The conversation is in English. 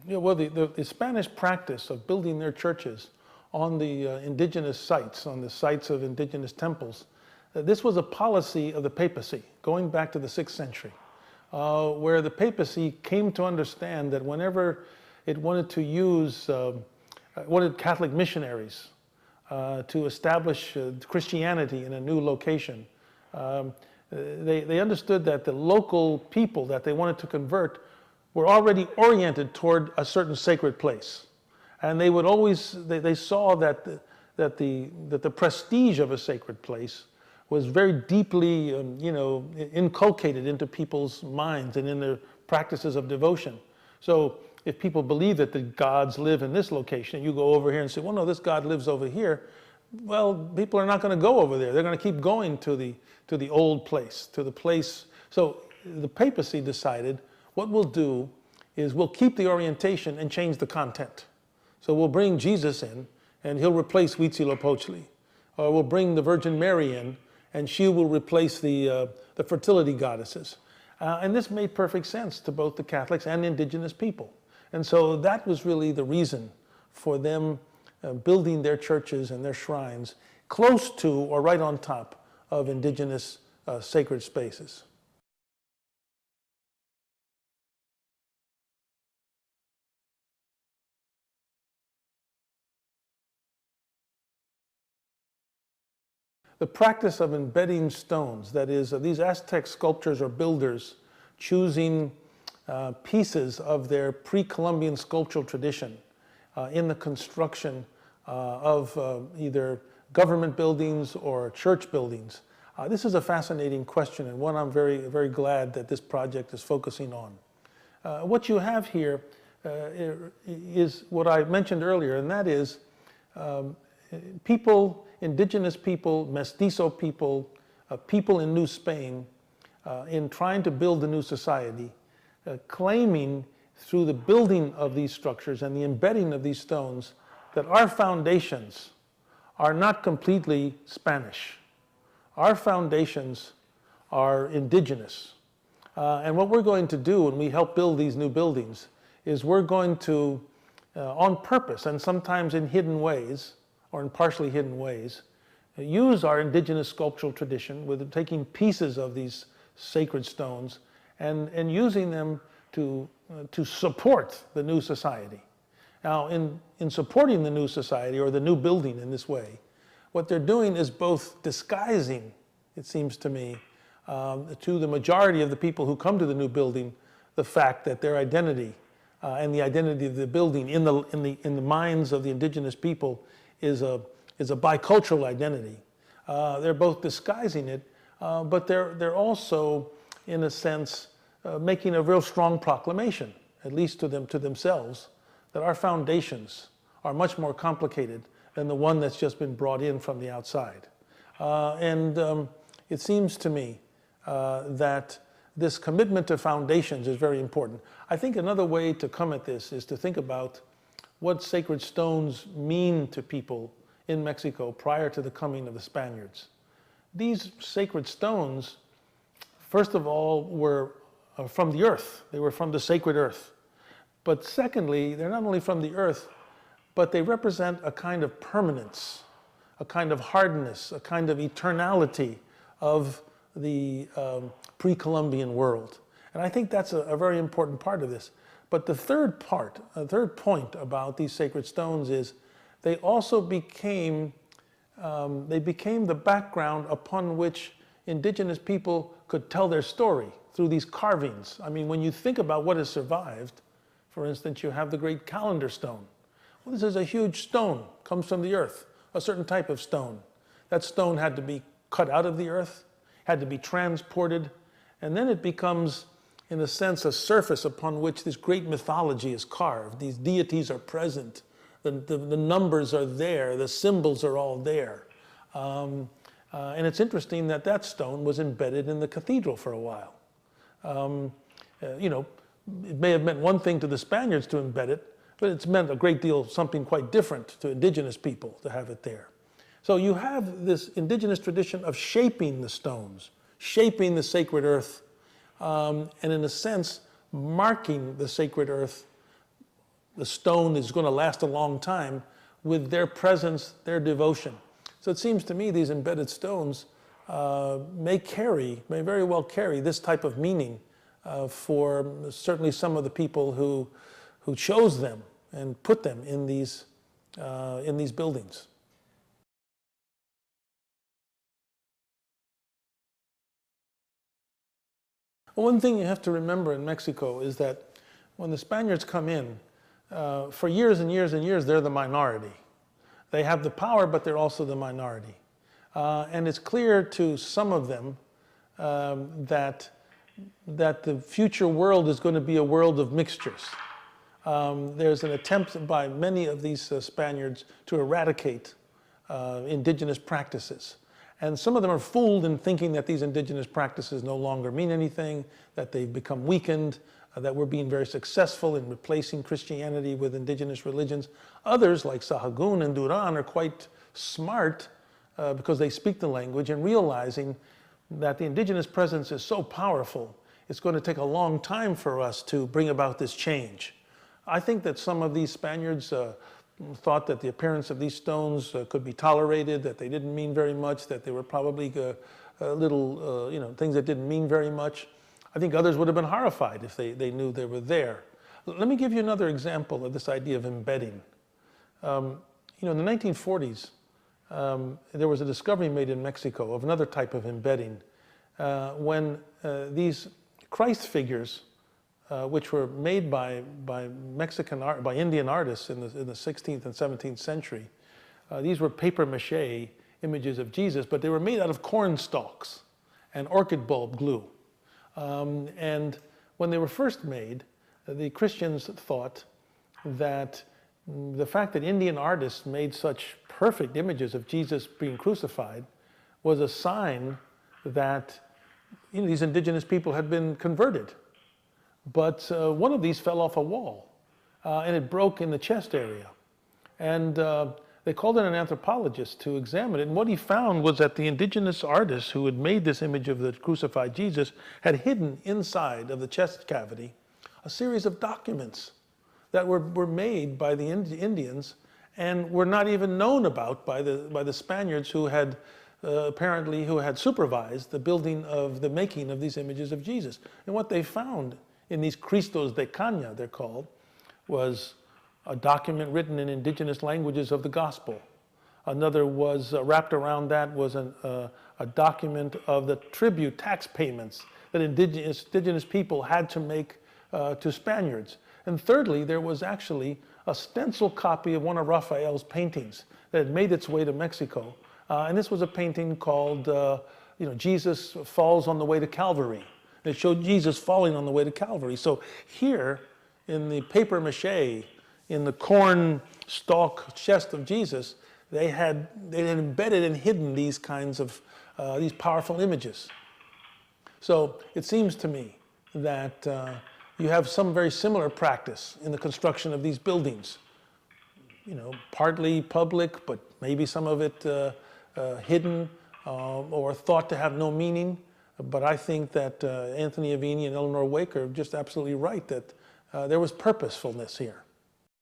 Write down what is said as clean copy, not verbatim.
Yeah, well, the Spanish practice of building their churches on the indigenous sites, on the sites of indigenous temples, this was a policy of the papacy going back to the 6th century, where the papacy came to understand that whenever it wanted to use, wanted Catholic missionaries to establish Christianity in a new location, they understood that the local people that they wanted to convert were already oriented toward a certain sacred place. And they would always, they saw that the prestige of a sacred place was very deeply, inculcated into people's minds and in their practices of devotion. So if people believe that the gods live in this location, you go over here and say, well, no, this God lives over here. Well, people are not going to go over there. They're going to keep going to the old place, to the place. So the papacy decided, what we'll do is we'll keep the orientation and change the content. So we'll bring Jesus in, and he'll replace Huitzilopochtli. Or we'll bring the Virgin Mary in, and she will replace the fertility goddesses. And this made perfect sense to both the Catholics and indigenous people. And so that was really the reason for them building their churches and their shrines close to or right on top of indigenous sacred spaces. The practice of embedding stones, that is, these Aztec sculptors or builders choosing pieces of their pre-Columbian sculptural tradition in the construction of either government buildings or church buildings. This is a fascinating question, and one I'm very, very glad that this project is focusing on. What you have here is what I mentioned earlier, and that is people, indigenous people, mestizo people, people in New Spain, in trying to build a new society, claiming through the building of these structures and the embedding of these stones that our foundations are not completely Spanish. Our foundations are indigenous. And what we're going to do when we help build these new buildings is we're going to, on purpose and sometimes in hidden ways, or in partially hidden ways, use our indigenous sculptural tradition with taking pieces of these sacred stones and using them to support the new society. Now, in supporting the new society or the new building in this way, what they're doing is both disguising, it seems to me, to the majority of the people who come to the new building, the fact that their identity and the identity of the building in the minds of the indigenous people is a bicultural identity. They're both disguising it, but they're also, in a sense, making a real strong proclamation, at least to themselves, that our foundations are much more complicated than the one that's just been brought in from the outside. It seems to me that this commitment to foundations is very important. I think another way to come at this is to think about what sacred stones mean to people in Mexico prior to the coming of the Spaniards. These sacred stones, first of all, were from the earth. They were from the sacred earth. But secondly, they're not only from the earth, but they represent a kind of permanence, a kind of hardness, a kind of eternality of the pre-Columbian world. And I think that's a very important part of this. But the third point about these sacred stones is they also became the background upon which indigenous people could tell their story through these carvings. I mean, when you think about what has survived, for instance, you have the great calendar stone. Well, this is a huge stone, comes from the earth, a certain type of stone. That stone had to be cut out of the earth, had to be transported, and then it becomes, in a sense, a surface upon which this great mythology is carved. These deities are present, the numbers are there, the symbols are all there. And it's interesting that that stone was embedded in the cathedral for a while. It may have meant one thing to the Spaniards to embed it, but it's meant a great deal, something quite different to indigenous people to have it there. So you have this indigenous tradition of shaping the stones, shaping the sacred earth, and in a sense, marking the sacred earth the stone is going to last a long time with their presence, their devotion. So it seems to me these embedded stones may very well carry this type of meaning for certainly some of the people who chose them and put them in these buildings. Well, one thing you have to remember in Mexico is that when the Spaniards come in, for years and years and years, they're the minority. They have the power, but they're also the minority. And it's clear to some of them that the future world is going to be a world of mixtures. There's an attempt by many of these Spaniards to eradicate indigenous practices. And some of them are fooled in thinking that these indigenous practices no longer mean anything, that they've become weakened, that we're being very successful in replacing Christianity with indigenous religions. Others, like Sahagún and Duran, are quite smart because they speak the language and realizing that the indigenous presence is so powerful, it's going to take a long time for us to bring about this change. I think that some of these Spaniards thought that the appearance of these stones could be tolerated, that they didn't mean very much, that they were probably little things that didn't mean very much. I think others would have been horrified if they knew they were there. Let me give you another example of this idea of embedding. In the 1940s, there was a discovery made in Mexico of another type of embedding when these Christ figures, which were made by Indian artists in the 16th and 17th century. These were paper mache images of Jesus, but they were made out of corn stalks and orchid bulb glue. And when they were first made, the Christians thought that the fact that Indian artists made such perfect images of Jesus being crucified was a sign that these indigenous people had been converted. But one of these fell off a wall, and it broke in the chest area. And they called in an anthropologist to examine it, and what he found was that the indigenous artists who had made this image of the crucified Jesus had hidden inside of the chest cavity a series of documents that were made by the Indians and were not even known about by the Spaniards who had supervised the making of these images of Jesus. And what they found in these Cristos de Caña, they're called, was a document written in indigenous languages of the gospel. Another was wrapped around that was a document of the tribute tax payments that indigenous people had to make to Spaniards. And thirdly, there was actually a stencil copy of one of Raphael's paintings that had made its way to Mexico. And this was a painting called Jesus Falls on the Way to Calvary. It showed Jesus falling on the way to Calvary. So here, in the paper mache, in the corn stalk chest of Jesus, they had embedded and hidden these kinds of these powerful images. So it seems to me that you have some very similar practice in the construction of these buildings. Partly public, but maybe some of it hidden or thought to have no meaning. But I think that Anthony Avini and Eleanor Wake are just absolutely right that there was purposefulness here.